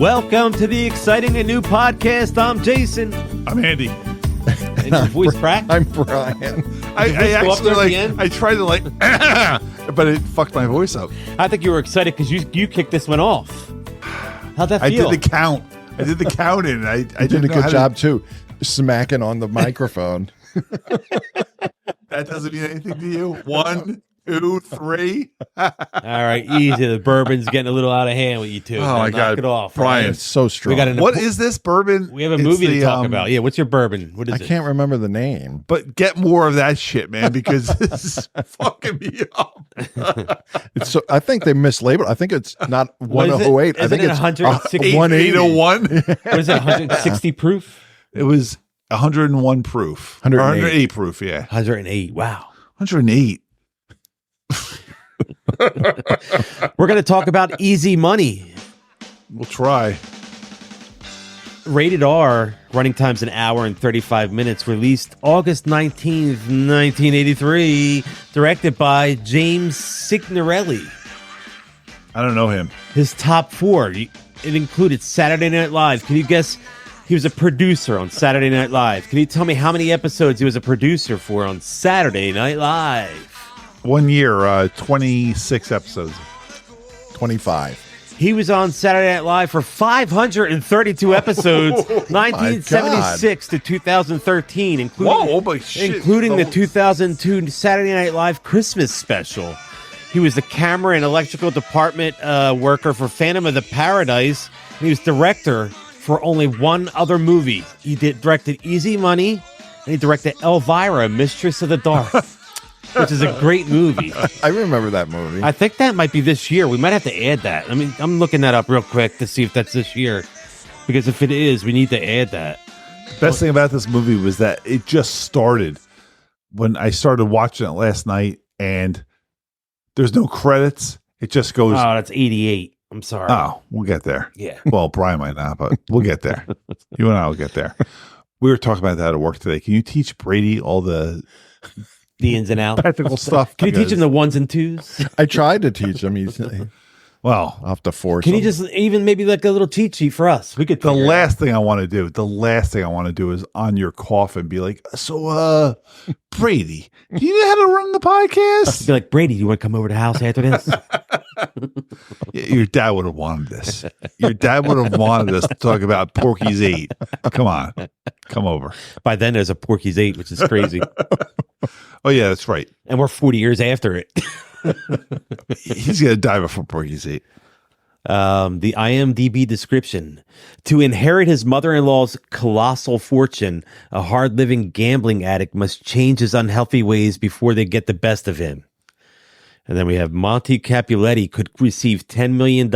Welcome to the exciting and new podcast. I'm Jason. I'm Andy. And your voice cracked? I'm Brian. I actually tried to but it fucked my voice up. I think you were excited because you kicked this one off. How'd that feel? I did the count. I did the count in. I did a good job too, smacking on the microphone. That doesn't mean anything to you. 1, 2, 3. All right, easy. The bourbon's getting a little out of hand with you two. Oh my God, knock it off, Brian, it's so strong. What is this bourbon? We have a movie to talk about. Yeah, what's your bourbon? What is it? I can't remember the name. But get more of that shit, man, because this is fucking me up. I think they mislabeled. I think it's not 108. I think it's 160. 801. What is it? 160 proof? It was 101 proof. 108 proof. Yeah, 108. Wow. 108. We're going to talk about Easy Money. We'll try. Rated R, running time's an hour and 35 minutes, released August 19th, 1983, directed by James Signorelli. I don't know him. His top four, it included Saturday Night Live. Can you guess? He was a producer on Saturday Night Live. Can you tell me how many episodes he was a producer for on Saturday Night Live? 1 year, 26 episodes. 25. He was on Saturday Night Live for 532 episodes, 1976 to 2013, including the 2002 Saturday Night Live Christmas special. He was the camera and electrical department worker for Phantom of the Paradise, and he was director for only one other movie. He directed Easy Money, and he directed Elvira, Mistress of the Dark. Which is a great movie. I remember that movie. I think that might be this year. We might have to add that. I mean, I'm looking that up real quick to see if that's this year. Because if it is, we need to add that. Best thing about this movie was that it just started when I started watching it last night, and there's no credits. It just goes. Oh, that's 88. I'm sorry. Oh, we'll get there. Yeah. Well, Brian might not, but we'll get there. You and I will get there. We were talking about that at work today. Can you teach Brady all the ins and outs, practical stuff? Can you teach him the ones and twos? I tried to teach him. Well, I'll have to force Can him. you just even maybe like a little cheat sheet for us? We could. The last thing I want to do is on your coffin be like, so, Brady, do you know how to run the podcast? Be like, Brady, you want to come over to the house after this? Your dad would have wanted this. Your dad would have wanted us to talk about Porky's 8. Come on. Come over. By then, there's a Porky's 8, which is crazy. Oh, yeah, that's right. And we're 40 years after it. He's going to die before Porky's 8. The IMDb description. To inherit his mother-in-law's colossal fortune, a hard-living gambling addict must change his unhealthy ways before they get the best of him. And then we have Monty Capuletti could receive $10 million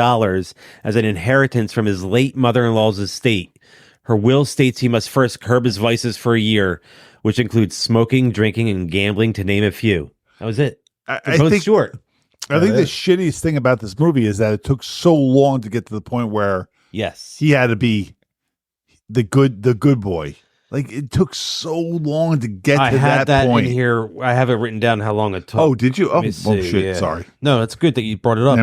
as an inheritance from his late mother-in-law's estate. Her will states he must first curb his vices for a year, which includes smoking, drinking, and gambling, to name a few. That was it. I think short. I think the shittiest thing about this movie is that it took so long to get to the point where he had to be the good boy. Like, it took so long to get to that point. In here. I have it written down how long it took. Oh, did you? Oh, shit. Yeah. Sorry. No, it's good that you brought it up.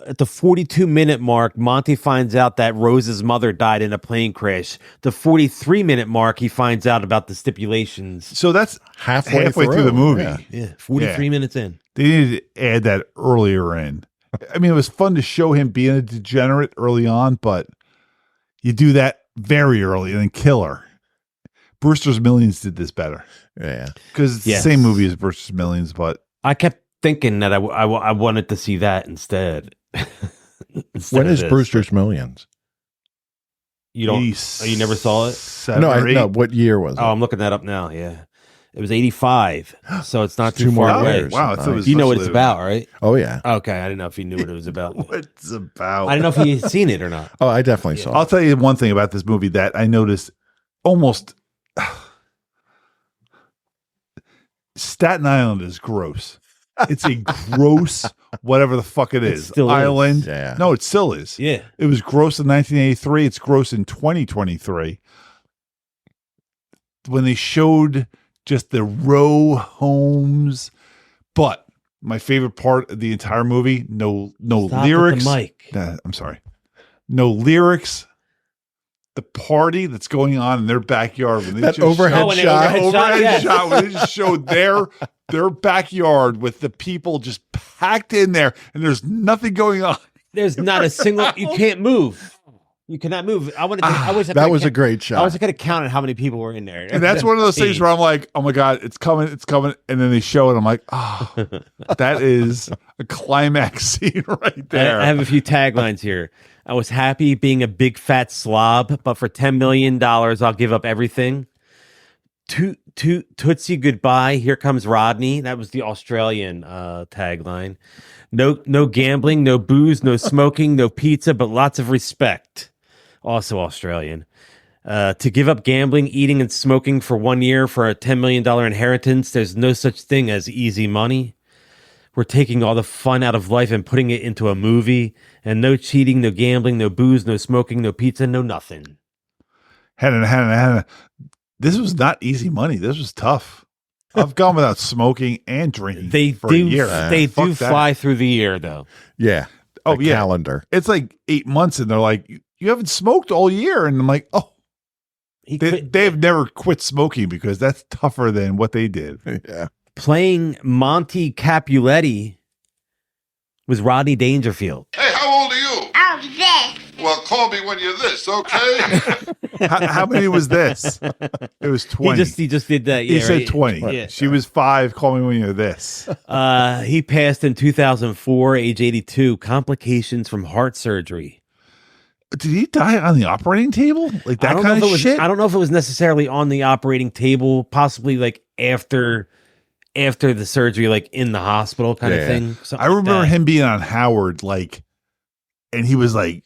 At the 42-minute mark, Monty finds out that Rose's mother died in a plane crash. The 43-minute mark, he finds out about the stipulations. So that's halfway through the movie. Yeah, 43 minutes in. They needed to add that earlier in. I mean, it was fun to show him being a degenerate early on, but you do that very early and then kill her. Brewster's Millions did this better. Yeah. Because it's the same movie as Brewster's Millions, but I kept thinking that I wanted to see that instead. When is Brewster's Millions? You don't? You never saw it? No. What year was it? Oh, I'm looking that up now. Yeah, it was 85, so it's not too far away. Wow, you know what it's about, right? Oh yeah. Okay, I didn't know if he knew what it was about. What's about? I didn't know if he had seen it or not. Oh, I definitely saw it. I'll tell you one thing about this movie that I noticed almost. Staten Island is gross. It's a gross, whatever the fuck it is. Island. Yeah. No, it still is. Yeah. It was gross in 1983. It's gross in 2023. When they showed just the row homes. But My favorite part of the entire movie, no Stop lyrics. with the mic. I'm sorry. No lyrics. The party that's going on in their backyard. When they That overhead shot. Overhead shot where they just showed their backyard with the people just packed in there, and there's nothing going on. There's not a single. You can't move. You cannot move. I wish that was a great shot. I wish I could have counted how many people were in there. And that's one of those things where I'm like, oh my God, it's coming. And then they show it. I'm like, oh, that is a climax scene right there. I have a few taglines here. I was happy being a big fat slob, but for $10 million, I'll give up everything. Tootsie goodbye. Here comes Rodney. That was the Australian tagline. No gambling, no booze, no smoking, no pizza, but lots of respect. Also Australian. To give up gambling, eating, and smoking for 1 year for a $10 million inheritance. There's no such thing as easy money. We're taking all the fun out of life and putting it into a movie. And no cheating, no gambling, no booze, no smoking, no pizza, no nothing. Hannah. This was not easy money. This was tough. I've gone without smoking and drinking for a year. They do fly through the year, though. Yeah. Oh, yeah. Calendar. It's like 8 months, and they're like, you haven't smoked all year. And I'm like, oh. They've never quit smoking because that's tougher than what they did. Yeah. Playing Monty Capuletti was Rodney Dangerfield. Hey, how old are you? I'm this. Well, call me when you're this, okay? How many was this? It was 20. He just did that. Yeah, he said right? 20. Yeah. She was 5. Call me when you're this. He passed in 2004, age 82, complications from heart surgery. Did he die on the operating table? Like that kind of shit? I don't know if it was necessarily on the operating table, possibly like after the surgery, like in the hospital kind of thing. I remember him being on Howard, like, and he was like,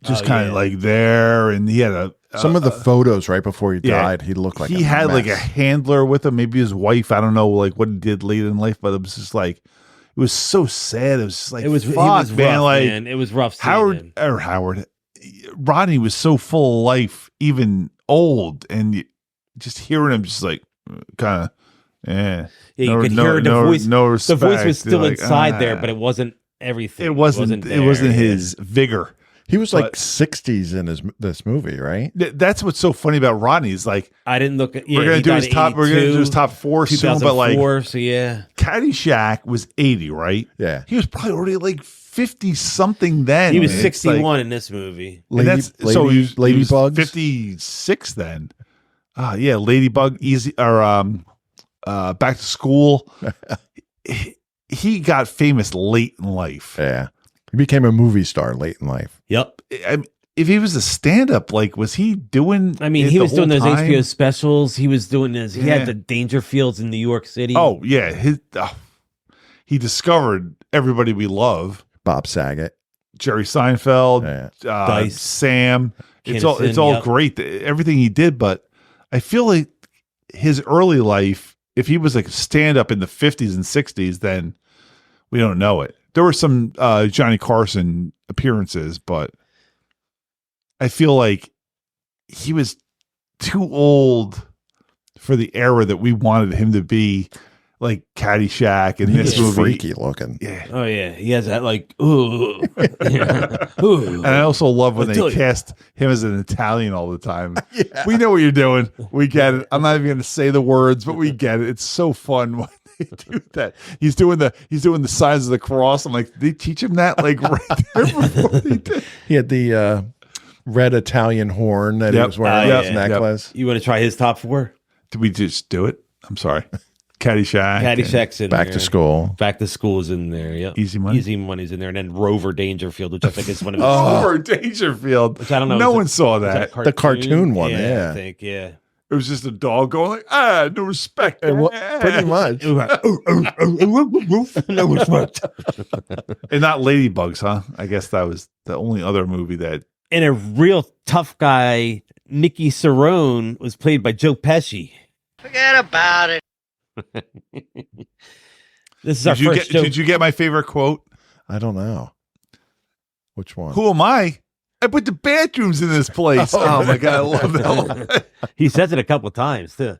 just kind of like there, and he had some of the photos right before he died. He looked like he had like a handler with him, maybe his wife. I don't know, like what he did late in life, but it was just like it was so sad. It was just like it was fuck, rough, man. Like man. It was rough. Howard. Rodney was so full of life, even old, and just hearing him, just like kind of, yeah. You could hear the voice. No respect. The voice was still inside there, but it wasn't everything. It wasn't his vigor. He was like 60s in this movie, right? That's what's so funny about Rodney is like I didn't look at. We're gonna do his top. We're gonna do his top 4 soon, but like so yeah. Caddyshack was 80, right? Yeah, he was probably already like 50 something then. He was 61 in this movie. So he was Ladybugs 56 then. Yeah, Ladybug, Easy or Back to School. He got famous late in life. Yeah. He became a movie star late in life. Yep. If he was a stand-up, like, was he doing? I mean, he was doing those HBO specials. He was doing his. He had the Dangerfields in New York City. Oh yeah, he discovered everybody we love. Bob Saget, Jerry Seinfeld, Dice, Sam. Kinnison, It's all great. Everything he did, but I feel like his early life, if he was like a stand-up in the 50s and 60s, then we don't know it. There were some Johnny Carson appearances, but I feel like he was too old for the era that we wanted him to be, like Caddyshack and this movie. Freaky looking. Yeah. Oh yeah, he has that like ooh. Yeah. Ooh. And I also love when they cast him as an Italian all the time. Yeah. We know what you're doing. We get it. I'm not even going to say the words, but we get it. It's so fun when they do that. He's doing the signs of the cross. I'm like, did they teach him that like right there before they did? He had the red Italian horn that he was wearing on his necklace. You want to try his top 4? Did we just do it? I'm sorry. Caddyshack. Caddyshack's in Back there. to School. Back to School is in there. Yep. Easy Money. Easy Money's in there, and then Rover Dangerfield, which I think is one of his. Rover Dangerfield. Which I don't know. No one saw that. The cartoon one. Yeah. I think. Yeah. It was just a dog going like, no respect. Pretty much. No respect. And not Ladybugs, huh? I guess that was the only other movie that. And a real tough guy, Nicky Cerrone, was played by Joe Pesci. Forget about it. This is our first joke. Did you get my favorite quote? I don't know. Which one? Who am I? I put the bathrooms in this place. Oh my God, I love that one. He says it a couple of times too.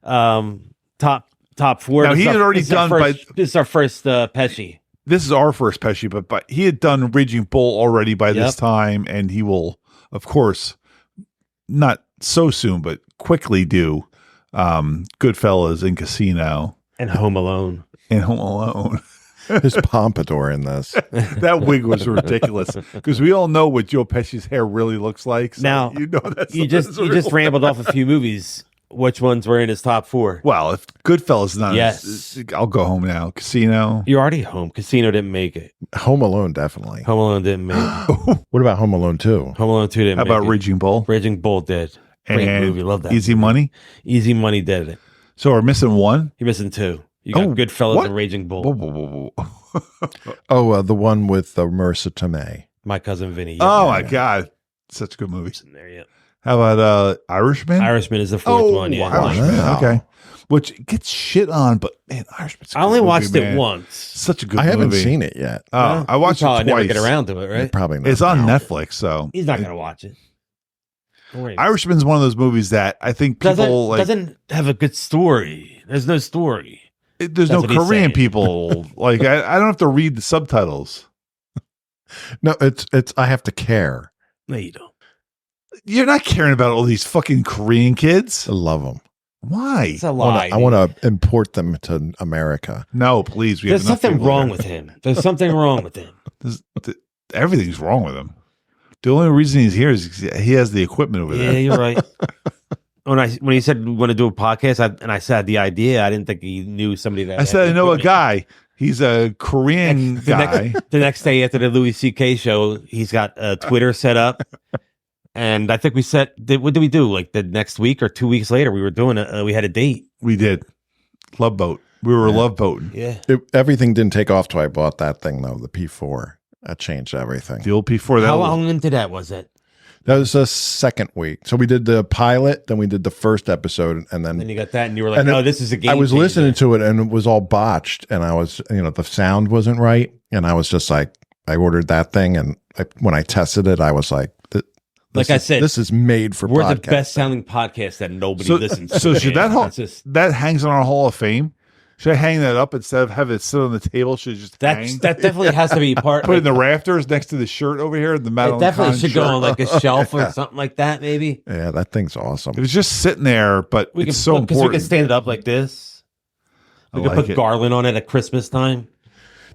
Top top 4. Now, he had already done... This is our first Pesci. This is our first Pesci, but he had done Raging Bull already by this time, and he will, of course, not so soon, but quickly do Goodfellas and Casino. And Home Alone. His pompadour in this. That wig was ridiculous because we all know what Joe Pesci's hair really looks like. So now, you just rambled off a few movies. Which ones were in his top 4? Well, if Goodfellas is not, yes, I'll go home now. Casino, you're already home. Casino didn't make it. Home Alone definitely. Home Alone didn't make it. What about Home Alone 2? Home Alone 2 didn't. How make about it. Raging Bull? Raging Bull did. Great movie. Love that. Easy Money. Easy Money did it. So we're missing one. You're missing 2. You got Goodfellas and Raging Bull. The one with Marissa Tomei. My Cousin Vinny. My God, such a good movie. In there, yeah. How about Irishman? Irishman is the 4th one. Yeah, Irishman. Wow. Okay, which gets shit on, but man, Irishman's. I only watched it once. Such a good. I haven't seen it yet. I watched it twice. Never get around to it, right? Probably not. It's on Netflix, so he's not gonna watch it. Irishman's one of those movies that I think people doesn't have a good story. There's no story. There's no Korean people. I don't have to read the subtitles. No, it's I have to care. No, you don't. You're not caring about all these fucking Korean kids. I love them. Why? It's a lie. I want to import them to America. No, please. There's something wrong with him. There's something wrong with him. Everything's wrong with him. The only reason he's here is he has the equipment over there. Yeah, you're right. When he said we want to do a podcast, and I said the idea, I didn't think he knew somebody that. I said I know a guy. He's a Korean guy. The next day after the Louis C.K. show, he's got Twitter set up. And I think we said, what did we do? Like the next week or 2 weeks later, we were doing we had a date. We did. Love boat. We were love boating. Yeah. Everything didn't take off till I bought that thing, though, the P4. That changed everything. The old P4. How long into that was it? That was the second week. So we did the pilot, then we did the first episode, and then you got that, and you were like, "Oh, this is a game." I was listening to it, and it was all botched, and I was, the sound wasn't right, and I was just like, I ordered that thing, and when I tested it, I was like, I said, this is made for. We're the best sounding podcast that nobody listens to. So should that hangs on our Hall of Fame? Should I hang that up instead of have it sit on the table? Should it just hang? That definitely has to be part. Put it in the rafters next to the shirt over here. The Madeline. It definitely should shirt. go on like a shelf or something like that. Maybe. Yeah, that thing's awesome. It was just sitting there, but it's so important. Because we can stand it up like this. We can put garland on it at Christmas time.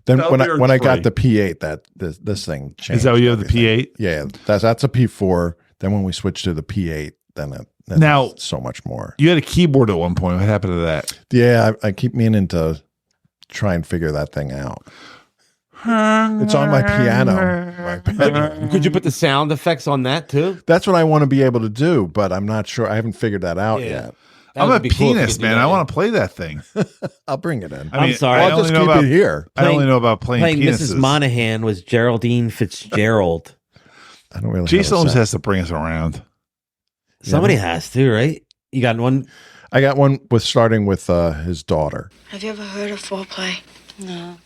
Then when I got the P8, this thing changed. Is that what you have the P8? Yeah, that's a P4. Then when we switched to the P8, then now so much more. You had a keyboard at one point. What happened to that? Yeah, I keep meaning to try and figure that thing out. It's on my piano. Could you put the sound effects on that too? That's what I want to be able to do, but I'm not sure. I haven't figured that out yet. I'm a pianist, man. I want to play that thing. I'll bring it in. I'm sorry. I'll just keep it here. I only know about playing Mrs. Monahan was Geraldine Fitzgerald. I don't really. Jason always has to bring us around. Somebody has to, right? You got one? I got one starting with his daughter. Have you ever heard of foreplay? No,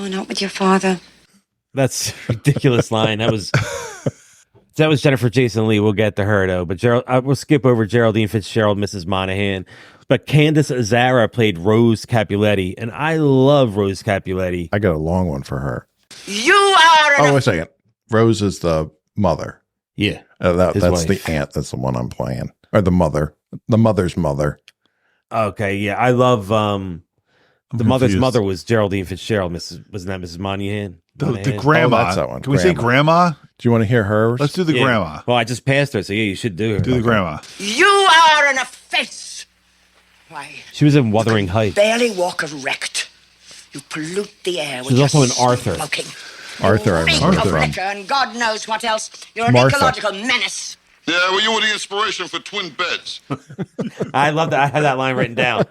not with your father. That's a ridiculous line. That was Jennifer Jason Leigh. We'll get to her though. But we'll skip over Geraldine Fitzgerald, Mrs. Monahan. But Candace Azara played Rose Capuletti, and I love Rose Capuletti. I got a long one for her. You are. Oh, wait a second. Rose is the mother. Yeah, that's wife. The aunt. That's the one I'm playing, or the mother, the mother's mother. Okay, yeah, I love the mother's mother was Geraldine Fitzgerald. Wasn't that Mrs. Monahan? The grandma. Oh, that's that one. Can we say grandma? Do you want to hear hers? Let's do the grandma. Well, I just passed her, so yeah, you should do her. Do the grandma. You are an offense. Why? She was in Wuthering Heights. Barely walk erect. You pollute the air. She was also in Arthur. Smoking. Arthur, I remember of from. liquor and God knows what else. You're an Martha. ecological menace. Yeah, well, you were the inspiration for twin beds. I love that. I had that line written down.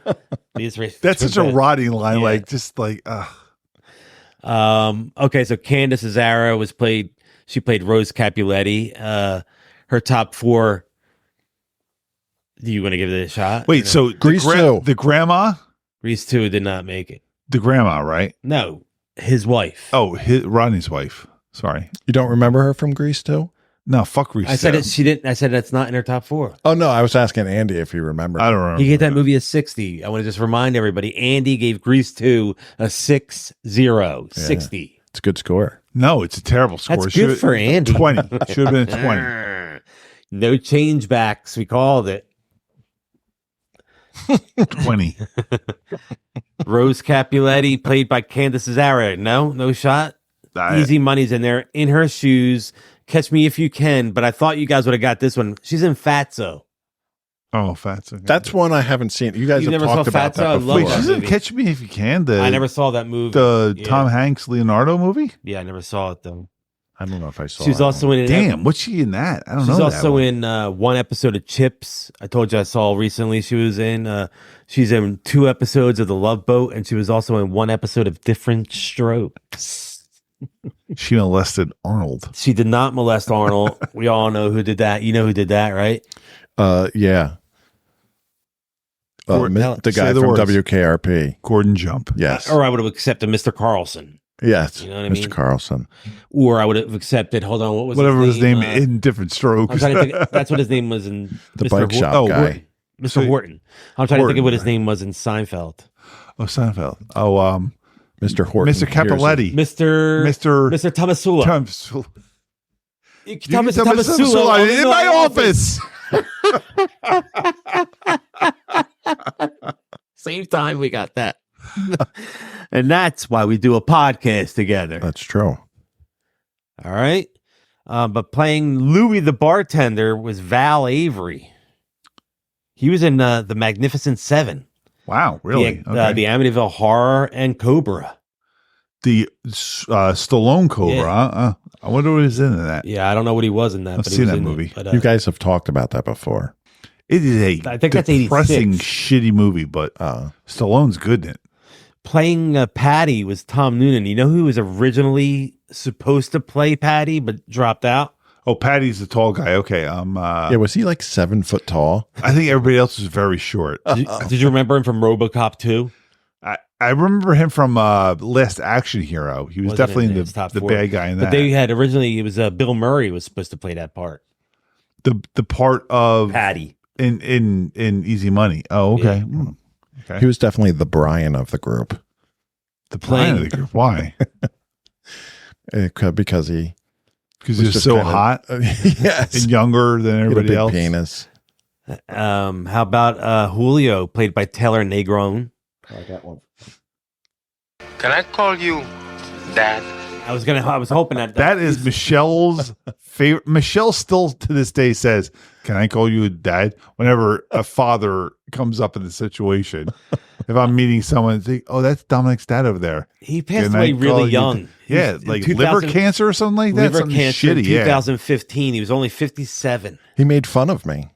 That's such a rotting line. Yeah. Okay, so Candace Azara she played Rose Capuletti. Her top 4. Do you want to give it a shot? Wait, so the grandma? Grease 2 did not make it. The grandma, right? No, his wife. Oh, Rodney's wife. Sorry. You don't remember her from Grease too? No, fuck Reese. I said it. She didn't. I said that's not in her top 4. Oh no, I was asking Andy if you remember. I don't remember. He gave that movie a 60. I want to just remind everybody. Andy gave Grease 2 a 60. 60. It's a good score. No, it's a terrible score. That's good for Andy. 20. Should have been a 20. No change backs. We called it. 20. Rose Capuletti, played by Candace Zara. No shot. Easy money's in there. In Her Shoes. Catch Me If You Can. But I thought you guys would have got this one. She's in Fatso. Oh, Fatso. That's one I haven't seen. You guys You have never talked saw about Fatso? that I before. love Wait, that she's in movie. Catch Me If You Can. I never saw that movie. The Yeah. Tom Hanks Leonardo movie. Yeah, I never saw it though. I don't know if I saw. She was that also one. in. Damn, what's she in that? I don't know. She's also one. in one episode of Chips. I told you I saw recently. She was in. She's in 2 episodes of The Love Boat, and she was also in 1 episode of Different Strokes. She molested Arnold. She did not molest Arnold. We all know who did that. You know who did that, right? Yeah. The guy the from words. WKRP. Gordon Jump. Yes. Or I would have accepted Mr. Carlson. Yes. You know what I Mr. mean? Carlson. Or I would have accepted. Hold on, what was Whatever his name? in Different I'm Strokes. trying to think. That's what his name was in The Mr. bike shop Oh, guy. Horton. Mr. So- Horton. I'm trying to think of what his Horton, name was in Seinfeld. Oh, Seinfeld. Oh, Mr. Horton. Mr. Capoletti. Mr. Tomasula. Thomas Tomasula in my office. Same time we got that. And that's why we do a podcast together. That's true. All right. But playing Louis the bartender was Val Avery. He was in The Magnificent Seven. Wow, really? The Amityville Horror and Cobra. The Stallone Cobra. Yeah. I wonder what he's in that. Yeah, I don't know what he was in that. I've but he seen was that in movie. It, but, You guys have talked about that before. It is I think that's depressing, 86. shitty movie, but Stallone's good in it. Playing Patty was Tom Noonan. You know who was originally supposed to play Patty but dropped out? Oh, Patty's the tall guy. Okay, Yeah, was he like 7 foot tall? I think everybody else is very short. Did you remember him from RoboCop 2? I remember him from Last Action Hero. He was Wasn't definitely in the his top 4. bad guy in that. But they had originally, it was Bill Murray was supposed to play that part. the part of Patty. in Easy Money. Oh, okay. Yeah. Okay. He was definitely the Brian of the group. The plan of the group. Why? Because he Because was he's just so kinda- hot yes. and younger than He had a everybody big else. penis. How about Julio, played by Taylor Negron? I got one. Can I call you Dad? I was hoping That is Michelle's favorite. Michelle still to this day says, "Can I call you dad?" Whenever a father comes up in the situation, if I'm meeting someone, think, "Oh, that's Dominic's dad over there." He passed Can I away call really you young. dad? Yeah, He was like in liver 2000 cancer or something like that. Liver Something cancer in shitty. Yeah. 2015. He was only 57. He made fun of me.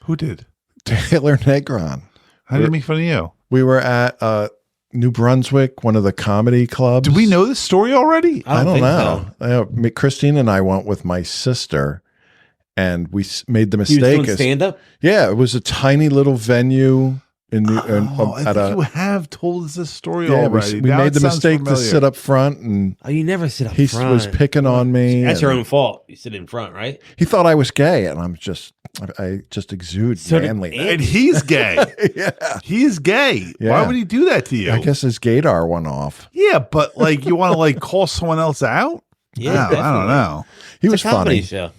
Who did? Taylor Negron. How did he make fun of you? We were at New Brunswick, one of the comedy clubs. Do we know this story already? I don't think know. Christine and I went with my sister, and we made the He was mistake. doing stand up. Yeah, it was a tiny little venue in New, I at think you a. have told us this story Yeah, already. we Now made it the sounds mistake familiar. to sit up front, and Oh, you never sit up he front. was picking on me. That's your and own fault. You sit in front, right? He thought I was gay, and I just exude So did manly. And he's gay. Yeah, He is gay. Why Yeah. would he do that to you? I guess his gaydar went off. Yeah, but like you want to like call someone else out? Yeah, I don't definitely. know. He It's was a comedy funny. show.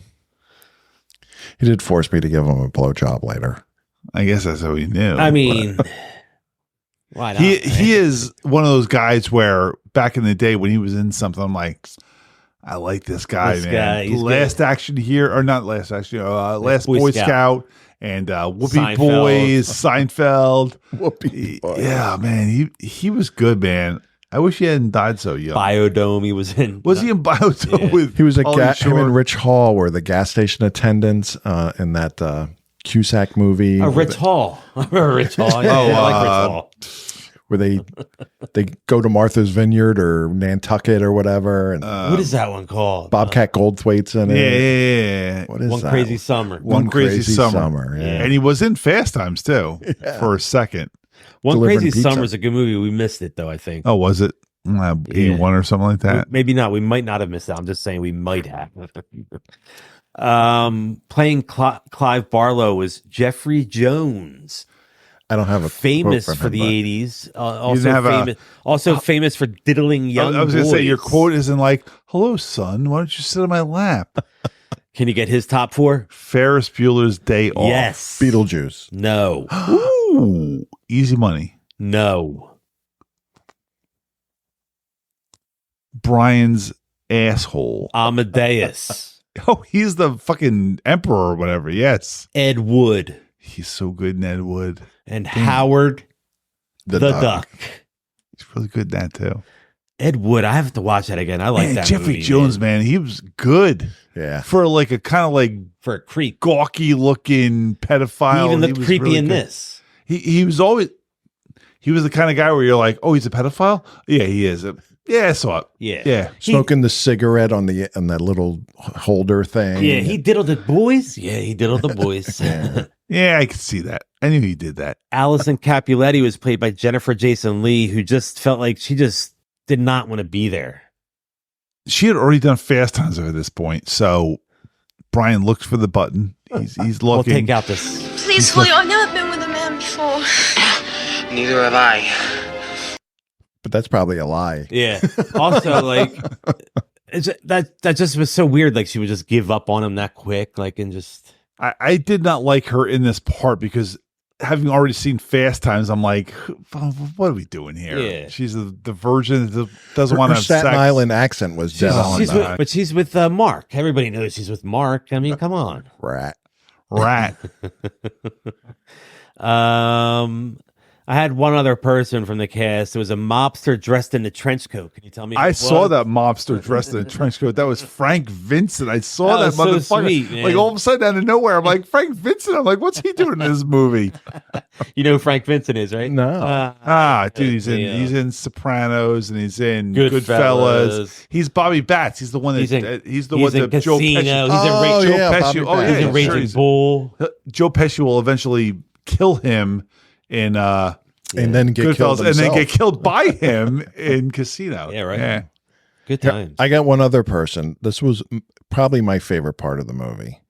He did force me to give him a blowjob later. I guess that's how he knew. I mean, why not? he is one of those guys where back in the day when he was in something, I'm like, I like this guy, This man. guy, he's Last Action here, or not Last Action, Last Boy Scout. And Whoopi Seinfeld. Boys, Seinfeld. Whoopee boy. Yeah, man, he was good, man. I wish he hadn't died so young. Biodome. He was in. Was he in Biodome Yeah. with? He was a Pauly him Shore? and Rich Hall were the gas station attendants in that Cusack movie. Rich Hall. I remember Rich Hall. Yeah, I like Rich Hall. where they go to Martha's Vineyard or Nantucket or whatever, and What is that one called? Bobcat Goldthwait's in it. Yeah. What is One that? Crazy Summer. One Crazy Summer. Yeah. And he was in Fast Times too for a second. One Delivering Crazy pizza. Summer is a good movie. We missed it though. I think. Oh, was it? 81 or something like that. Maybe not. We might not have missed out. I'm just saying we might have. Playing Clive Barlow was Jeffrey Jones. I don't have a famous quote from for him, the 80s. Also famous for diddling young I was going to boys. say, your quote isn't like, hello, son, why don't you sit on my lap? Can you get his top 4? Ferris Bueller's Day Off. Yes. Beetlejuice. No. Ooh, Easy Money. No. Brian's Asshole. Amadeus. Oh, he's the fucking emperor or whatever. Yes. Ed Wood. He's so good in Ed Wood. And Howard the Duck. He's really good in that too. Ed Wood. I have to watch that again. I like that Jeffrey movie, Jones, man. He was good. Yeah. For like a kind of like for a creep, gawky looking pedophile. He even looked creepy really in good. this. He was the kind of guy where you're like, oh, he's a pedophile? Yeah, he is. Yeah, I saw it. Yeah. Smoking the cigarette on that little holder thing. Yeah, he diddled the boys. Yeah, he diddled the boys. Yeah, I could see that. I knew he did that. Allison Capuletti was played by Jennifer Jason Leigh, who just felt like she just did not want to be there. She had already done Fast Times at this point, so Brian looks for the button. He's looking. We'll take out this. Please, Julio, I've never been with a man before. Neither have I. But that's probably a lie. Yeah. Also, like, that just was so weird. Like, she would just give up on him that quick, like, and just. I did not like her in this part because having already seen Fast Times, I'm like, what are we doing here? Yeah. She's the virgin that doesn't want to have Staten sex. Island accent was dead on. But she's with Mark. Everybody knows she's with Mark. I mean, come on. Rat. I had one other person from the cast. It was a mobster dressed in a trench coat. Can you tell me? I saw that mobster dressed in a trench coat. That was Frank Vincent. I saw that so motherfucker. sweet, man. Like all of a sudden out of nowhere, I'm like, Frank Vincent. I'm like, what's he doing in this movie? You know who Frank Vincent is, right? No. Dude, he's in Sopranos and he's in Goodfellas. He's Bobby Batts. He's the one that he's the one that Casino. He's in Joe Pesci. Oh yeah, he's in Raging Bull. Joe Pesci will eventually kill him in and then get killed himself. and then get killed by him in Casino. Yeah, right. Yeah. Good times. I got one other person. This was probably my favorite part of the movie.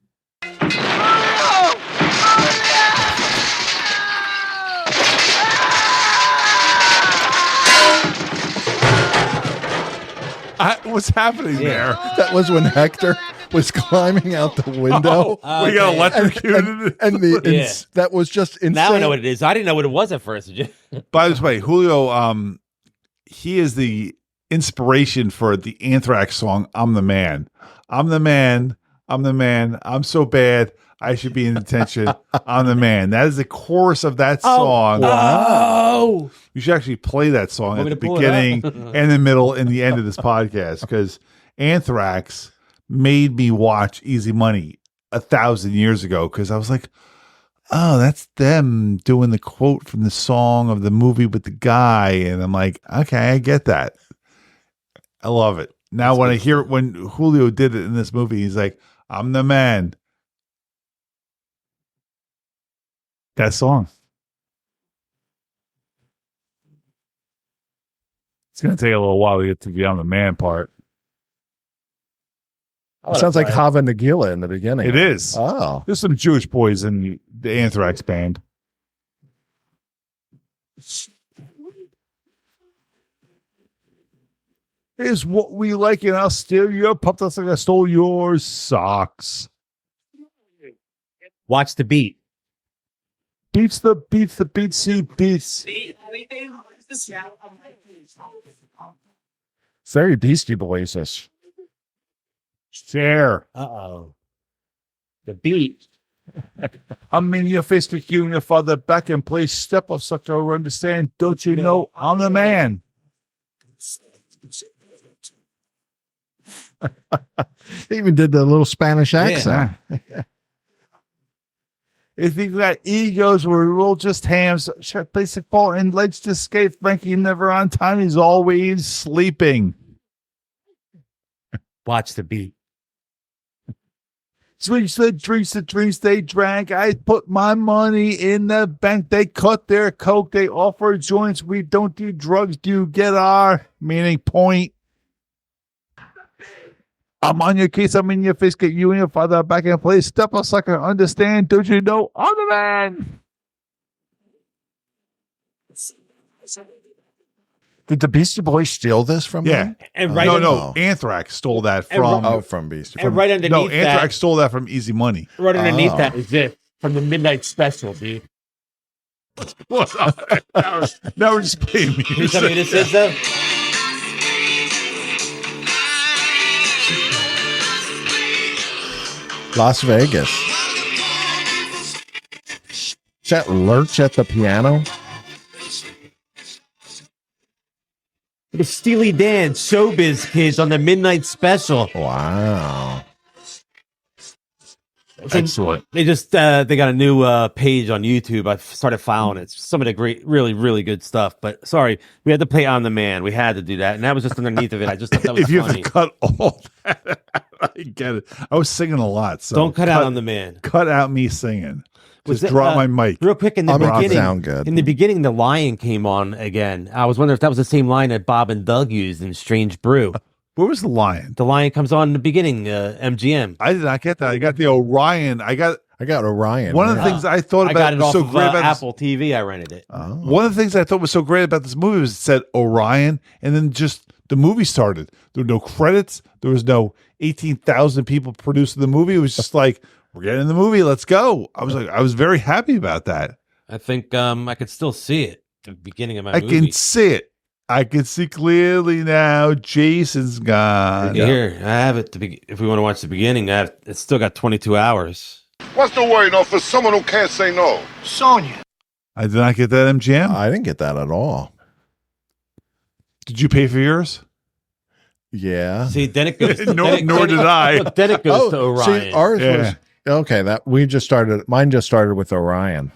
What's happening there? That was when Hector was climbing out the window. We got electrocuted. That was just insane. Now I know what it is. I didn't know what it was at first. By the way, Julio, he is the inspiration for the Anthrax song, I'm the Man. I'm the man. I'm the man. I'm so bad. I should be in detention. I'm the man. That is the chorus of that song. Oh, you should actually play that song at the beginning and the middle and the end of this podcast because Anthrax made me watch Easy Money 1,000 years ago because I was like, oh, that's them doing the quote from the song of the movie with the guy. And I'm like, okay, I get that. I love it. Now, when I hear it, when Julio did it in this movie, he's like, I'm the man. That song. It's going to take a little while to get to the I'm the man part. It sounds like Hava Nagila in the beginning. It is. Oh. There's some Jewish boys in the Anthrax band. Is what we like, and I'll steal your pupped us like I stole your socks. watch the beat. Beats the beatsy beats. Very Beastie Boys-ish. Share. Uh-oh. The beat. I'm in your face with you and your father back in place. Step up, such or understand. Don't you know I'm the man? They even did the little Spanish accent. Yeah. If you got egos, we're all just hams. Basic ball and legs to skate. Frankie never on time. He's always sleeping. Watch the beat. drinks the drinks they drank. I put my money in the bank. They cut their coke. They offer joints. We don't do drugs. Do you get our meaning point? I'm on your case. I'm in your face. Get you and your father back in place. Step a sucker. Understand? Don't you know? Other man. Did the Beastie Boys steal this from them? And no. Anthrax stole that from from Beastie. And right underneath no, Anthrax stole that from Easy Money. Right underneath that is it from the Midnight Special, dude. Now we're just playing music. Can you tell me who this is, though? Las Vegas. Is that Lurch at the piano? The Steely Dan Showbiz Kids on the Midnight Special. Wow. Excellent. They just they got a new page on YouTube. I started following it. It's some of the great, really, really good stuff. But sorry, we had to play On the Man. We had to do that, and that was just underneath of it. I just thought that was if you funny. have to cut all that, I get it. I was singing a lot, so Don't cut out On the Man. Cut out me singing. Just Was it, drop my mic. Real quick in the beginning. Sound good. In the beginning, the lion came on again. I was wondering if that was the same line that Bob and Doug used in Strange Brew. Where was the lion? The lion comes on in the beginning. MGM. I did not get that. I got the Orion. I got Orion. one of the things I thought I about got it was off so of great about Apple TV. I rented it. One of the things I thought was so great about this movie was it said Orion, and then just the movie started. There were no credits. There was no 18,000 people producing the movie. It was just like, we're getting in the movie. Let's go. I was very happy about that. I think I could still see it at the beginning of my I movie. can see it. I can see clearly now. Jason's gone. Here, I have it. If we want to watch the beginning, it's still got 22 hours. What's the word, for someone who can't say no? Sonia. I did not get that MGM. I didn't get that at all. Did you pay for yours? Yeah. See, then it goes. Nor did I. Look, then it goes to Orion. See, ours was okay. That we just started. Mine just started with Orion.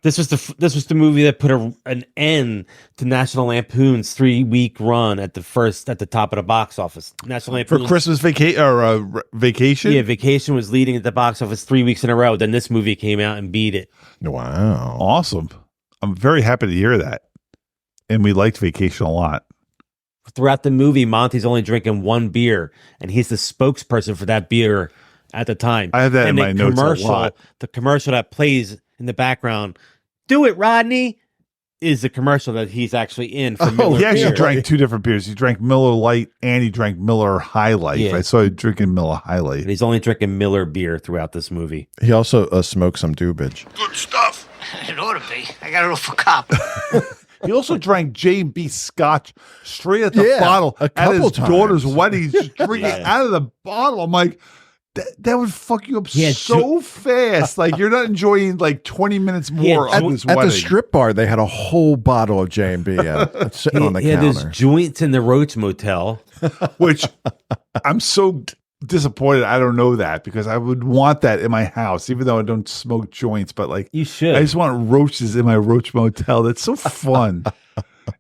This was the movie that put an end to National Lampoon's 3-week run at the top of the box office. National For Lampoon Christmas vacation? Yeah, Vacation was leading at the box office 3 weeks in a row. Then this movie came out and beat it. Wow. Awesome. I'm very happy to hear that. And we liked Vacation a lot. Throughout the movie, Monty's only drinking one beer, and he's the spokesperson for that beer at the time. I have that and in my notes a lot. The commercial that plays in the background, "Do it, Rodney," is the commercial that he's actually in for Miller he actually beer. drank two different beers. He drank Miller Lite and he drank Miller High Life. Yeah. I saw him drinking Miller High Life. And he's only drinking Miller beer throughout this movie. He also smoked some doobage. Good stuff. It ought to be. I got it off a cop. He also drank J&B Scotch straight at the bottle a at couple his times. daughter's wedding. Just drinking out of the bottle. I'm like, that would fuck you up so fast. Like you're not enjoying like 20 minutes more of this At wedding. the strip bar, they had a whole bottle of J&B sitting on the He had counter. his joints in the Roach Motel. Which I'm so disappointed I don't know that because I would want that in my house, even though I don't smoke joints. But like, You should. I just want roaches in my Roach Motel. That's so fun.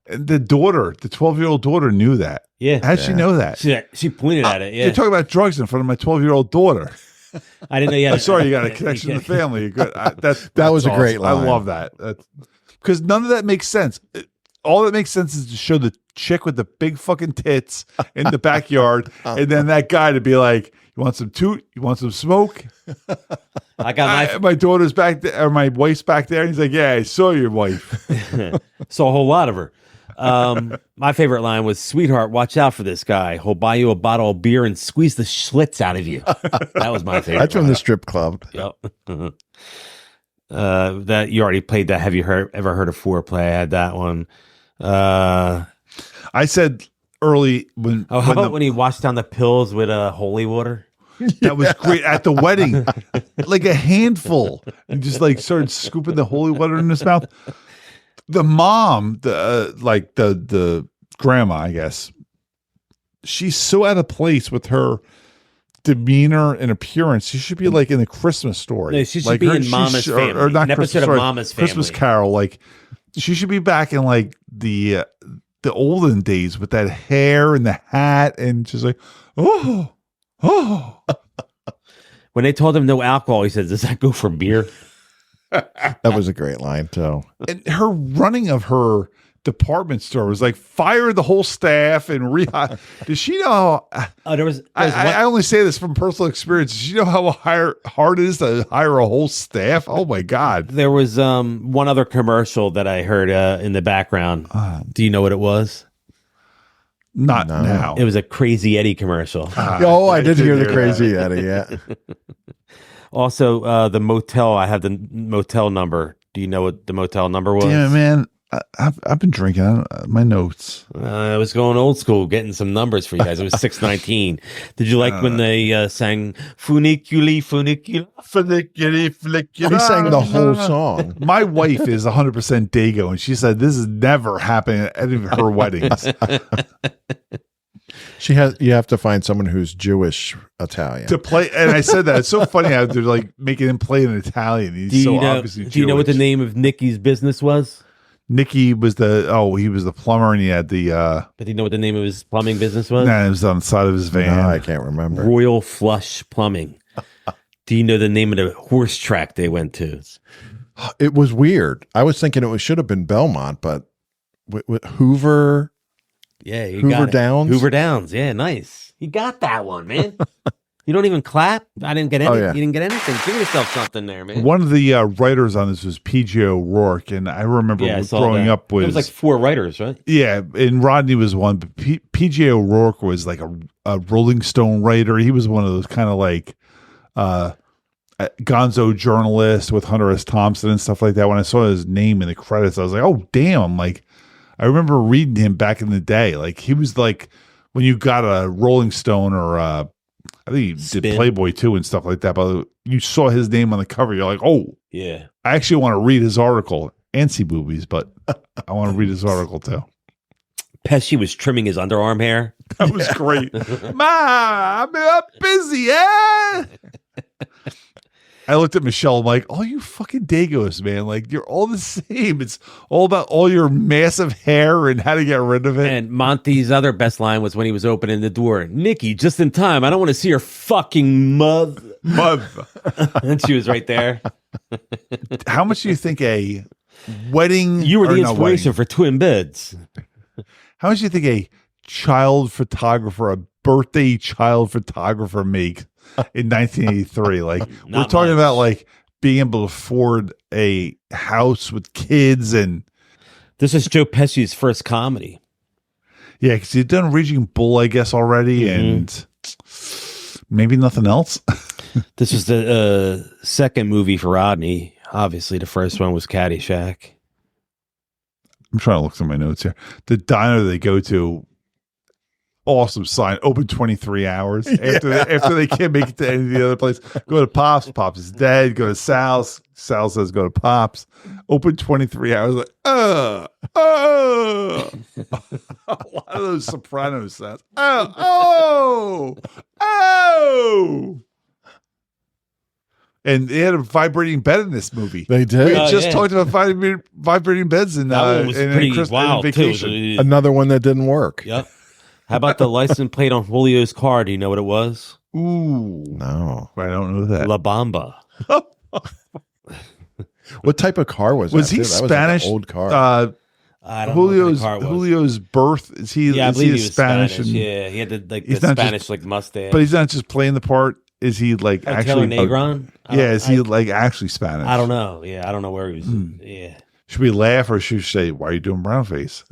And the 12-year-old daughter knew that. Yeah. How'd she know that? She pointed at it. Yeah. You're talking about drugs in front of my 12-year-old daughter. I didn't know you had I'm sorry, you got a connection to the family. You're good. That was a awesome. great line. I love that. Because none of that makes sense. All that makes sense is to show the chick with the big fucking tits in the backyard, and then that guy to be like, "You want some toot? You want some smoke?" I got My daughter's back there, or my wife's back there. And he's like, "Yeah, I saw your wife." saw a whole lot of her. My favorite line was, "Sweetheart, watch out for this guy. He'll buy you a bottle of beer and squeeze the schlitz out of you." That was my favorite. That's from line. the strip club. Yep. That you already played that. Have you ever heard of Foreplay? I had that one. I said early when. How about when he washed down the pills with holy water? That was great at the wedding, like a handful, and just like started scooping the holy water in his mouth. The mom, the grandma, I guess, she's so out of place with her demeanor and appearance. She should be like in the Christmas Story. No, she should like be in Mama's Family. or not An Christmas episode of Story, Mama's Christmas Family. Carol. Like she should be back in like the olden days with that hair and the hat and just like, oh. When they told him no alcohol, he said, "Does that go for beer?" That was a great line too. And her running of her department store was like fire the whole staff and does she know I only say this from personal experience. Does she know how hard it is to hire a whole staff? Oh my God. There was one other commercial that I heard in the background. Do you know what it was? Not now. It was a Crazy Eddie commercial. I did hear the Crazy Eddie. Yeah. Also, the motel. I have the motel number. Do you know what the motel number was? Damn it, man. I've been drinking. My notes. I was going old school, getting some numbers for you guys. It was 619. Did you like when they sang "Funiculi, Funicula"? Funiculi, funicula. He sang the whole song. My wife is 100% Dago, and she said this is never happening at any of her weddings. You have to find someone who's Jewish Italian to play. And I said that it's so funny how they're like making him play in Italian. He's obviously Jewish. Do you know what the name of Nicky's business was? Nicky was he was the plumber, and he had the but do you know what the name of his plumbing business was? Nah, it was on the side of his van. No, I can't remember. Royal Flush Plumbing. Do you know the name of the horse track they went to? It was weird. I was thinking should have been Belmont, but with Hoover. Yeah, Hoover Downs. Hoover Downs. Yeah, nice. You got that one, man. You don't even clap. I didn't get any. You didn't get anything. Give yourself something there, man. One of the writers on this was P.J. O'Rourke, and I remember growing up with. It was like 4 writers, right? Yeah, and Rodney was one, but P.J. O'Rourke was like a Rolling Stone writer. He was one of those kind of like gonzo journalist with Hunter S. Thompson and stuff like that. When I saw his name in the credits, I was like, oh damn! Like I remember reading him back in the day. Like he was like when you got a Rolling Stone or I think he did Playboy too and stuff like that. But you saw his name on the cover, you're like, oh yeah. I actually want to read his article and see movies, but I want to read his article too. Pesci was trimming his underarm hair. That was great. Ma, I'm busy, eh? I looked at Michelle. I'm like, "Oh, you fucking Dagos, man! Like you're all the same. It's all about all your massive hair and how to get rid of it." And Monty's other best line was when he was opening the door. "Nikki, just in time. I don't want to see your fucking mud." And she was right there. How much do you think a wedding? You were the inspiration for twin beds. How much do you think a child photographer, a birthday child photographer, makes in 1983? Like we're talking about, like being able to afford a house with kids, and this is Joe Pesci's first comedy. Yeah, because he'd done Raging Bull, I guess, already, and maybe nothing else. This is the second movie for Rodney. Obviously, the first one was Caddyshack. I'm trying to look through my notes here. The diner they go to, awesome sign, open 23 hours. After they can't make it to any of the other place, go to Pops. Pops is dead. Go to Sal's. Sal says go to Pops. Open 23 hours. Like, a lot of those Sopranos sounds. And they had a vibrating bed in this movie. They did. We just talked about vibrating beds in Vacation. Another one that didn't work. Yep. How about the license plate on Julio's car? Do you know what it was? Ooh. No. I don't know that. La Bamba. What type of car was that? Was he Spanish? That was like an old car. I don't know what car it was. Julio's birth. Is he? Yeah, I believe he was Spanish. And, yeah, he had the Spanish mustache. But he's not just playing the part. Is he like actually Negron? Is he like actually Spanish? I don't know. Yeah, I don't know where he was. Yeah. Should we laugh or should we say, "Why are you doing brown face"?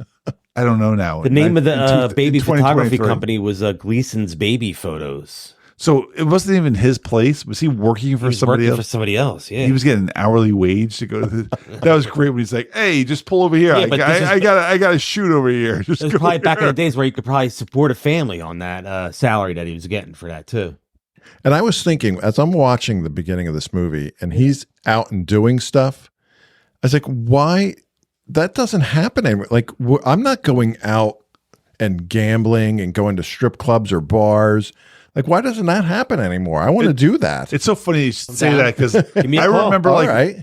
I don't know now. The name of the baby photography company was Gleason's Baby Photos. So it wasn't even his place. Was he working for somebody else? For somebody else, yeah. He was getting an hourly wage to go to. That was great when he's like, "Hey, just pull over here. Yeah, I got to shoot over here." Just it was probably back in the days where you could probably support a family on that salary that he was getting for that too. And I was thinking, as I'm watching the beginning of this movie, and he's out and doing stuff, I was like, why? That doesn't happen anymore. Like, I'm not going out and gambling and going to strip clubs or bars. Like, why doesn't that happen anymore? I want to do that. It's so funny you say that because I remember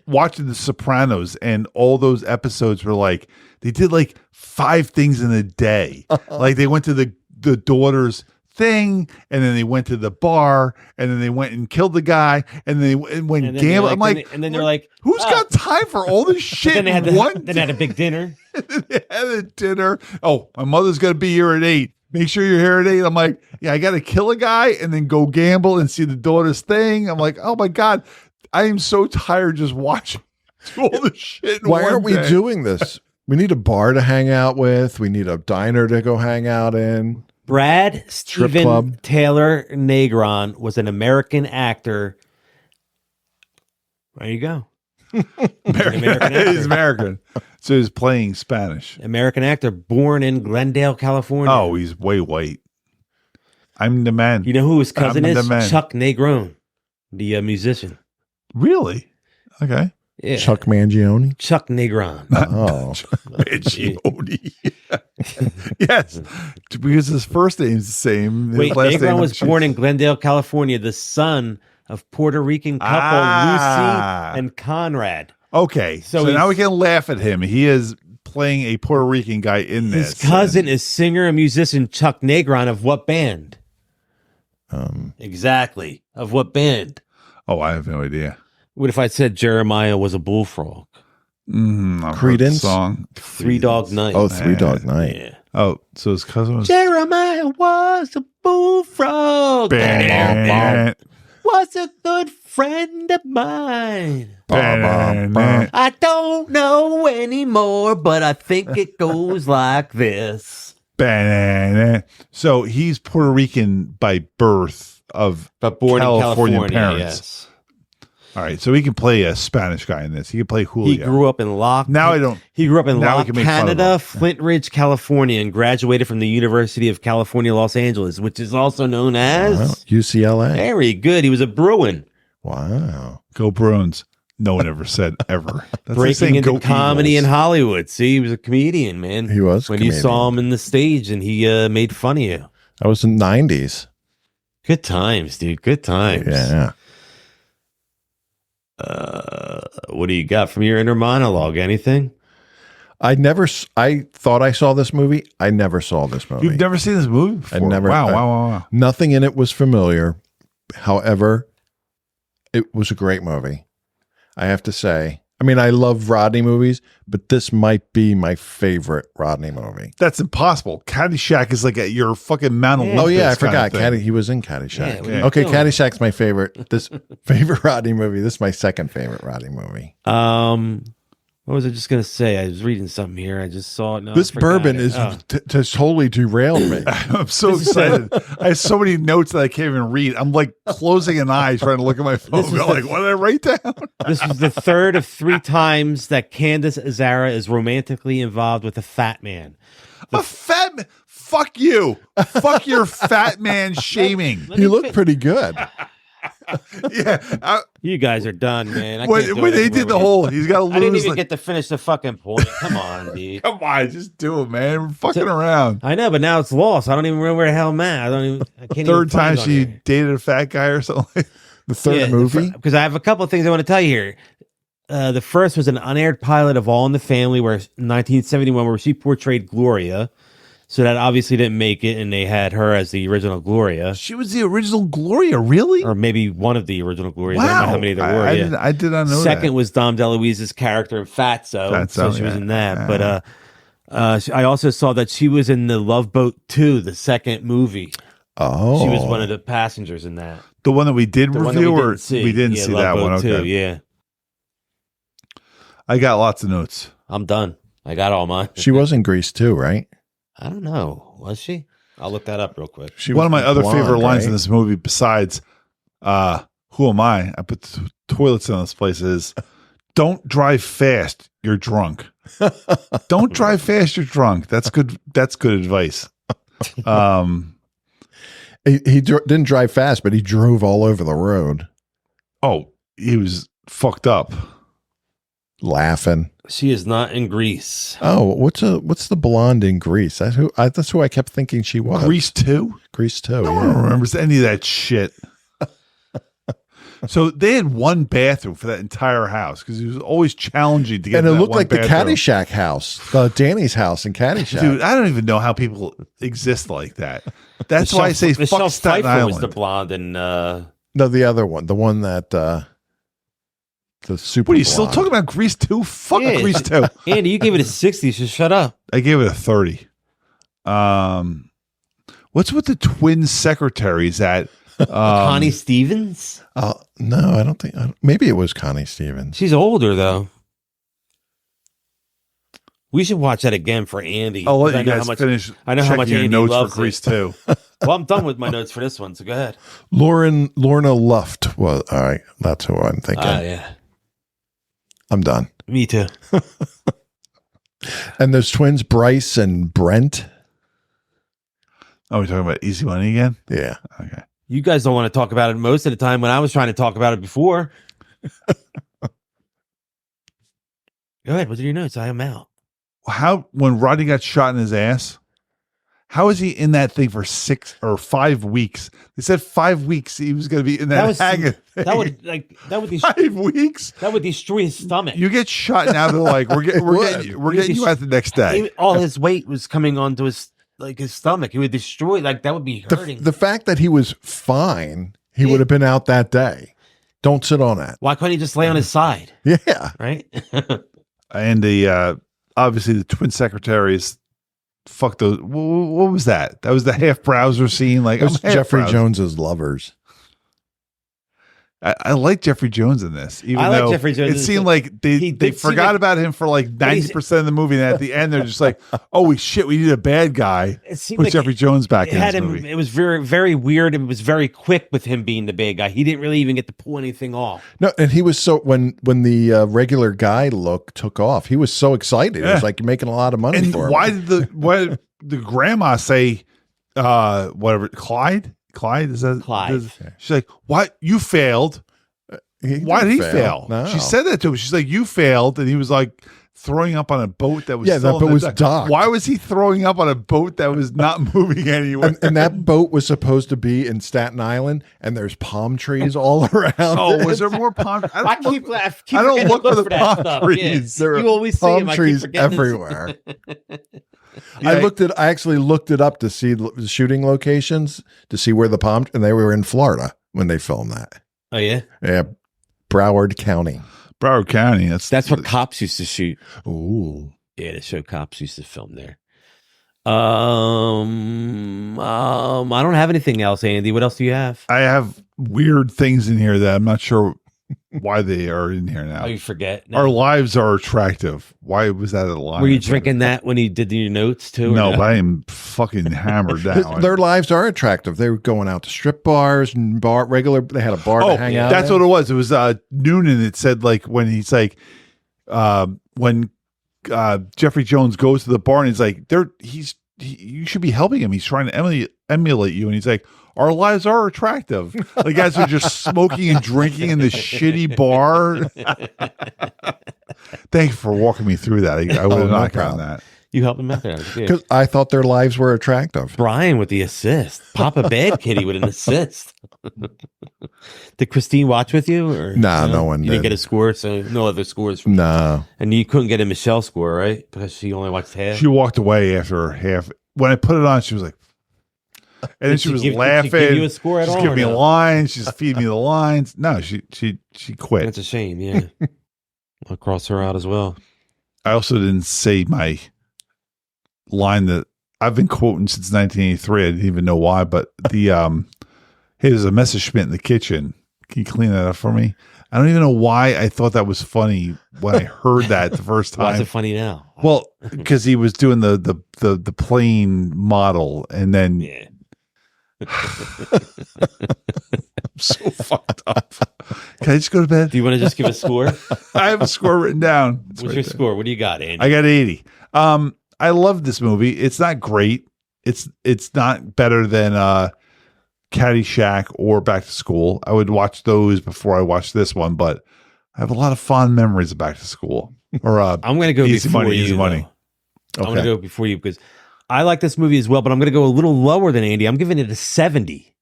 watching The Sopranos, and all those episodes were like, they did like 5 things in a day. Like they went to the daughter's thing, and then they went to the bar, and then they went and killed the guy, and they went gambling. I'm like, and then they're like, who's got time for all this shit? Then they had they had a big dinner. They had a dinner. Oh, my mother's gonna be here at 8. Make sure you're here at 8. I'm like, yeah, I got to kill a guy and then go gamble and see the daughter's thing. I'm like, oh my God, I am so tired just watching all this shit. Why aren't we doing this? We need a bar to hang out with. We need a diner to go hang out in. Brad Stephen Taylor Negron was an American actor. There you go. American he's American. So he's playing Spanish. American actor born in Glendale, California. Oh, he's way white. I'm the man. You know who his cousin is? Chuck Negron, the musician. Really? Okay. Yeah. Chuck Mangione? Chuck Negron. Oh. Mangione. Yes. Because his first name's the same. Wait, Negron was born in Glendale, California, the son of Puerto Rican couple Lucy and Conrad. Okay. So now we can laugh at him. He is playing a Puerto Rican guy in this. His cousin is singer and musician Chuck Negron of what band? Exactly. Of what band? Oh, I have no idea. What if I said Jeremiah was a bullfrog? Credence song. Three Dog Night. Oh, Three Dog Night. Yeah. Oh, so his cousin was Jeremiah was a bullfrog. Was a good friend of mine. I don't know anymore, but I think it goes like this. So he's Puerto Rican by birth but born California in California parents. Yes. All right, so he can play a Spanish guy in this. He can play Julio. He grew up in Locke. Now I don't. He grew up in now Locke, Canada, Flint Ridge, California, and graduated from the University of California, Los Angeles, which is also known as UCLA. Very good. He was a Bruin. Wow. Go Bruins. No one ever said ever. That's Breaking like into comedy Eagles. in Hollywood. See, he was a comedian, man. He was. When you saw him in the stage and he made fun of you. I was in the 90s. Good times, dude. Good times. Yeah. What do you got from your inner monologue? Anything? I thought I saw this movie. I never saw this movie. You've never seen this movie before? Wow. Nothing in it was familiar. However, it was a great movie. I have to say. I mean, I love Rodney movies, but this might be my favorite Rodney movie. That's impossible. Caddyshack is like your fucking Mount Olympus. Oh yeah, I forgot. He was in Caddyshack. Yeah, okay, Caddyshack's my favorite. This favorite Rodney movie. This is my second favorite Rodney movie. What was I just gonna say? I was reading something here. I just saw it. No, this bourbon is totally derailed me. I'm so excited. I have so many notes that I can't even read. I'm like closing an eye trying to look at my phone. Like, what did I write down? This was the third of 3 times that Candace Azara is romantically involved with a fat man. A fat man? Fuck you. Fuck your fat man shaming. He looked pretty good. Yeah, you guys are done, man. When they did the whole, he's got to lose. I didn't even get to finish the fucking point. Come on, dude. Come on, just do it, man. We're fucking around. I know, but now it's lost. I don't even remember where the hell I'm at. I can't. Third time she dated a fat guy or something. The third movie, because I have a couple of things I want to tell you here. The first was an unaired pilot of All in the Family, where 1971, where she portrayed Gloria. So that obviously didn't make it, and they had her as the original Gloria. She was the original Gloria, really? Or maybe one of the original Glorias. Wow. I don't know how many there were. I did not know that. Second was Dom DeLuise's character in Fatso. So she was in that. Yeah. But I also saw that she was in the Love Boat 2, the second movie. Oh. She was one of the passengers in that. The one that we did review, or we didn't see that one? Okay. 2, yeah. I got lots of notes. I'm done. I got all mine. She was in Grease too, right? I don't know. Was she? I'll look that up real quick. One of my other favorite lines in this movie, besides "Who am I?" I put the toilets in this place is, "Don't drive fast. You're drunk." Don't drive fast. You're drunk. That's good. That's good advice. He didn't drive fast, but he drove all over the road. Oh, he was fucked up, laughing. She is not in Grease. Oh, what's the blonde in Grease? That's who I kept thinking she was. Grease 2? Grease 2. No one remembers any of that shit. So they had one bathroom for that entire house because it was always challenging to get. And it that looked one like bathroom. the Caddyshack house, Danny's house in Caddyshack. Dude, I don't even know how people exist like that. That's why I say fuck Michelle Staten Pfeiffer was Island. the blonde and No, the other one, the one that the super. What are you still blonde. talking about? Grease 2? Fuck Yeah. Grease 2. Andy, you gave it a 60, so shut up. I gave it a 30. What's with the twin secretaries at Connie Stevens? No, I don't think. Maybe it was Connie Stevens. She's older though. We should watch that again for Andy. I'll let 'cause you guys finish. I know how much checking your Andy notes loves for Grease it. 2. Well, I'm done with my notes for this one, so go ahead. Lorna Luft was all right. That's who I'm thinking. Yeah. I'm done. Me too. And those twins, Bryce and Brent. Oh, we're talking about Easy Money again? Yeah. Okay. You guys don't want to talk about it most of the time when I was trying to talk about it before. Go ahead. What's in your notes? I am out. How, when Rodney got shot in his ass, how is he in that thing for 6 or 5 weeks? They said 5 weeks he was going to be in that hanging thing. That would 5 weeks. That would destroy his stomach. You get shot now. They're like, we're getting you out the next day. All his weight was coming onto his stomach. He would destroy. That would be hurting. The fact that he was fine, he would have been out that day. Don't sit on that. Why couldn't he just lay on his side? Yeah. Right. And the obviously the twin secretaries. Fuck those. What was that? That was the half browser scene. Like It was I'm half Jeffrey browser. Jones's lovers. I like Jeffrey Jones in this. Even I like though Jeffrey Jones it in seemed this. like they He did seem forgot like- about him for like 90% of the movie, and at the end they're just like, "Oh shit, we need a bad guy." It seemed Put like Jeffrey Jones back it in had this him. movie. It was very, very weird. It was very quick with him being the bad guy. He didn't really even get to pull anything off. No, and he was so when the regular guy look took off, he was so excited. It was like you're making a lot of money And for him. why did the grandma say whatever Clyde? Clyde is that Clive. She's like, "What? You failed." Why did he fail? No. She said that to him. She's like, "You failed," and he was like throwing up on a boat that was Yeah, still that boat in the was dock. docked. Why was he throwing up on a boat that was not moving anywhere? And that boat was supposed to be in Staten Island, and there's palm trees all around. Oh, it. was there more palm? I keep I don't forgetting look to for the that palm stuff. trees. Yeah. There are You always see palm them. I keep trees forgetting this. everywhere. Yeah. I actually looked it up to see the shooting locations to see where the palm, and they were in Florida when they filmed that. Oh yeah, Yeah, Broward County. Broward County. that's what cops used to shoot. Ooh, Yeah, the show cops used to film there. I don't have anything else, Andy. What else do you have? I have weird things in here that I'm not sure why they are in here now. Oh, you forget. No. Our lives are attractive. Why was that a line? Were you drinking that when you did your notes too? or No, but I am fucking hammered down. their lives are attractive. They were going out to strip bars and regular. They had a bar to hang out. That's in. what it was. It was Noonan. It said like when he's like, when Jeffrey Jones goes to the bar and he's like, you should be helping him. He's trying to emulate you, and he's like, our lives are attractive. The guys are just smoking and drinking in this shitty bar. Thanks for walking me through that. I would have not gotten that. You helped him out there. Because I thought their lives were attractive. Brian with the assist. Papa Bad Kitty with an assist. Did Christine watch with you? Or No one You didn't did. get a score, so no other scores. From No. And you couldn't get a Michelle score, right? Because she only watched half. She walked away after half. When I put it on, she was like, and then Did she she was give- did she laughing. give you a score at She's all, giving or me no? lines. She's feeding me the lines. No, she quit. That's a shame, yeah. I'll cross her out as well. I also didn't say my line that I've been quoting since 1983. I didn't even know why, but the hey, there's a Messerschmitt in the kitchen. Can you clean that up for me? I don't even know why I thought that was funny when I heard that the first Why is time. it funny now? Well, because he was doing the plane model, and then Yeah. I'm so fucked up. Can I just go to bed? Do you want to just give a score? I have a score written down. It's What's right your there. score? What do you got, Andy? I got 80. I love this movie. It's not great. It's not better than Caddyshack or Back to School. I would watch those before I watch this one, but I have a lot of fond memories of Back to School. Or I'm going to go Easy before Money, you. Easy Money. I'm going to go before you because I like this movie as well, but I'm going to go a little lower than Andy. I'm giving it a 70.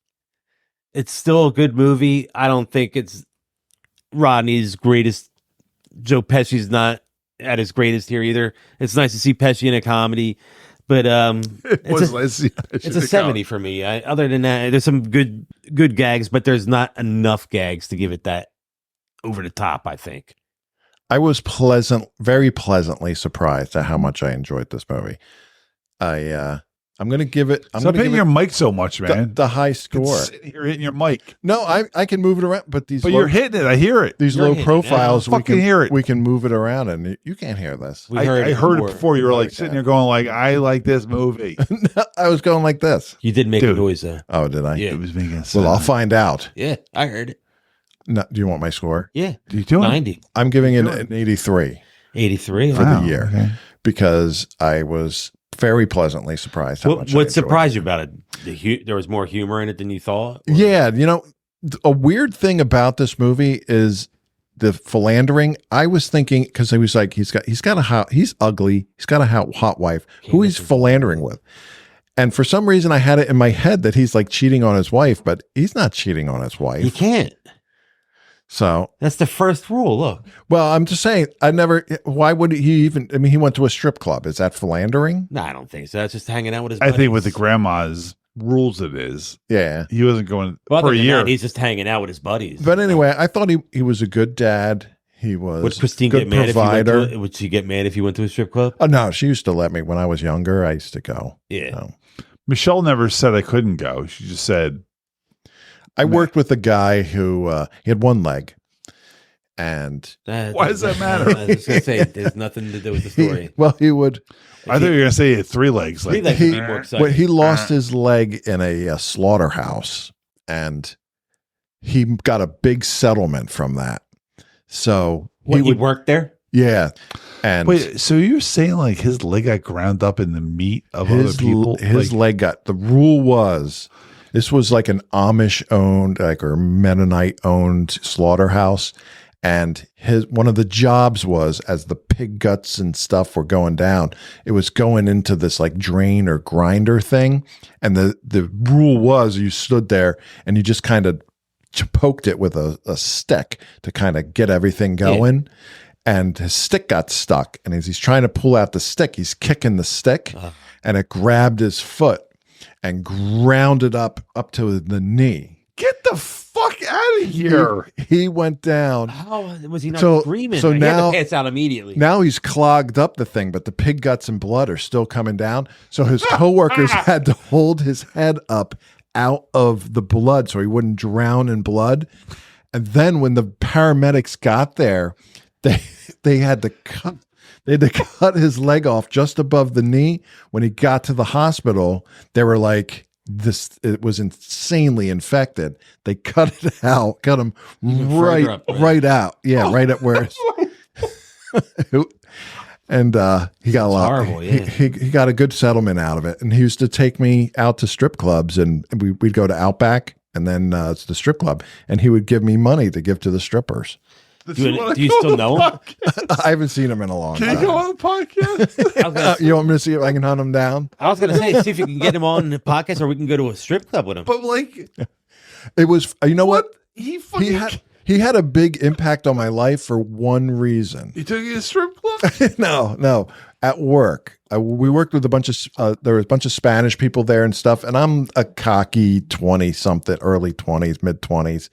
It's still a good movie. I don't think it's Rodney's greatest. Joe Pesci's not at his greatest here either. It's nice to see Pesci in a comedy, but it's a 70 for me. Other than that, there's some good gags, but there's not enough gags to give it that over the top, I think. I was very pleasantly surprised at how much I enjoyed this movie. I'm going to give it. Stop hitting your mic so much, man. The high score. You're hitting your mic. No, I can move it around, but you're hitting it. I hear it. These low profiles, we can hear it. We can move it around, and you can't hear this. I heard it before. You were like sitting there going like, "I like this movie." I was going like this. You did make a noise there. Oh, did I? Yeah, it was making a sound. Well, I'll find out. Yeah, I heard it. No, do you want my score? Yeah, do you do 90? I'm giving it an 83. 83 for the year because I was very pleasantly surprised. What surprised you about it? There was more humor in it than you thought? Or? Yeah. A weird thing about this movie is the philandering. I was thinking, because he was like, he's ugly. He's got a hot wife who he's philandering with. And for some reason I had it in my head that he's like cheating on his wife, but he's not cheating on his wife. He can't. So that's the first rule. Look. Well, I'm just saying, why would he even, he went to a strip club. Is that philandering? No, I don't think so. That's just hanging out with his buddies. I think with the grandma's rules it is. Yeah. He wasn't going for a year. He's just hanging out with his buddies. But anyway, I thought he was a good dad. He was Would Christine good get mad provider. would she get mad if you went to a strip club? Oh, no, she used to let me. When I was younger, I used to go. Yeah. Michelle never said I couldn't go. She just said. I worked with a guy who he had one leg. And why does that matter? I was going to say, there's nothing to do with the story. He would. I thought you were going to say he had 3 legs. Three legs would be more exciting. He lost his leg in a slaughterhouse, and he got a big settlement from that. So he worked there? Yeah. And wait, so you're saying like his leg got ground up in the meat of other people? His leg got, the rule was, this was like an Amish owned, or Mennonite owned slaughterhouse. And one of the jobs was, as the pig guts and stuff were going down, it was going into this like drain or grinder thing. And the rule was, you stood there and you just kind of poked it with a stick to kind of get everything going. Yeah. And his stick got stuck. And as he's trying to pull out the stick, he's kicking the stick and it grabbed his foot and ground it up to the knee. Get the fuck out of here. He went down. How was he not screaming? So now, he had to pass out immediately. Now he's clogged up the thing, but the pig guts and blood are still coming down. So his coworkers had to hold his head up out of the blood so he wouldn't drown in blood. And then when the paramedics got there, they had to cut his leg off just above the knee. When he got to the hospital, they were like, it was insanely infected. They cut it out, cut him right out. Yeah, right at where and he got a lot. Horrible, yeah. He got a good settlement out of it. And he used to take me out to strip clubs, and we'd go to Outback and then it's the strip club, and he would give me money to give to the strippers. Do you still know him? I haven't seen him in a long time. Can you go on the podcast? You want me to see if I can hunt him down? I was going to say, see if you can get him on the podcast, or we can go to a strip club with him. But like, it was, you know what? He had a big impact on my life for one reason. You took you to a strip club? No. At work, we worked with there was a bunch of Spanish people there and stuff. And I'm a cocky 20-something, early 20s, mid 20s.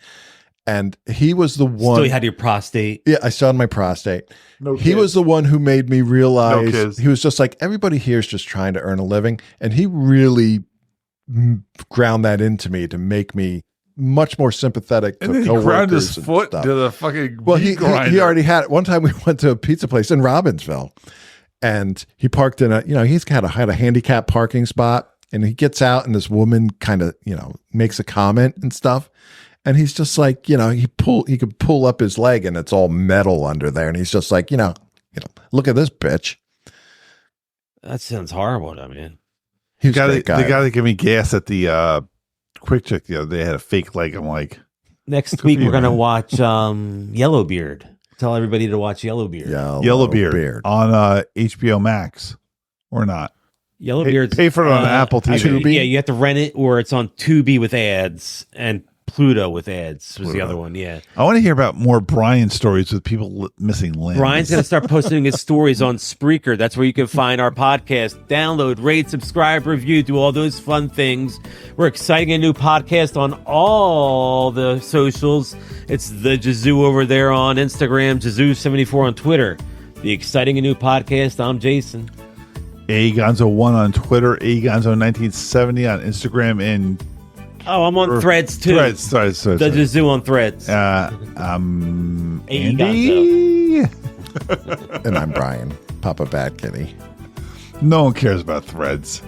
And he was the one. So you had your prostate? Yeah, I still had my prostate. No he kids. was the one who made me realize. No kids. He was just like, everybody here is just trying to earn a living. And he really ground that into me to make me much more sympathetic to coworkers. And then he ground his foot to the fucking he already had it. One time we went to a pizza place in Robbinsville, and he parked in he's had a handicap parking spot, and he gets out, and this woman kind of, makes a comment and stuff. And he's just like, he could pull up his leg and it's all metal under there. And he's just like, look at this bitch. That sounds horrible to me. He's the guy that gave me gas at the Quick Check the other day had a fake leg. I'm like, next week we're going to watch Yellowbeard. Tell everybody to watch Yellowbeard. Yellowbeard on HBO Max or not. Yellowbeard. Pay for it on Apple TV. Yeah, you have to rent it, or it's on Tubi with ads, and Pluto with ads was the Pluto. other one. Yeah. I want to hear about more Brian stories with people missing limbs. Brian's going to start posting his stories on Spreaker. That's where you can find our podcast. Download, rate, subscribe, review, do all those fun things. We're exciting a new podcast on all the socials. It's the Jazoo over there on Instagram, Jazoo74 on Twitter. The exciting a new podcast. I'm Jason. Agonzo1 on Twitter, Agonzo1970 on Instagram, and I'm on Threads too. Threads. The Jazoo on Threads. Andy. And I'm Brian, Papa Bad Kitty. No one cares about Threads.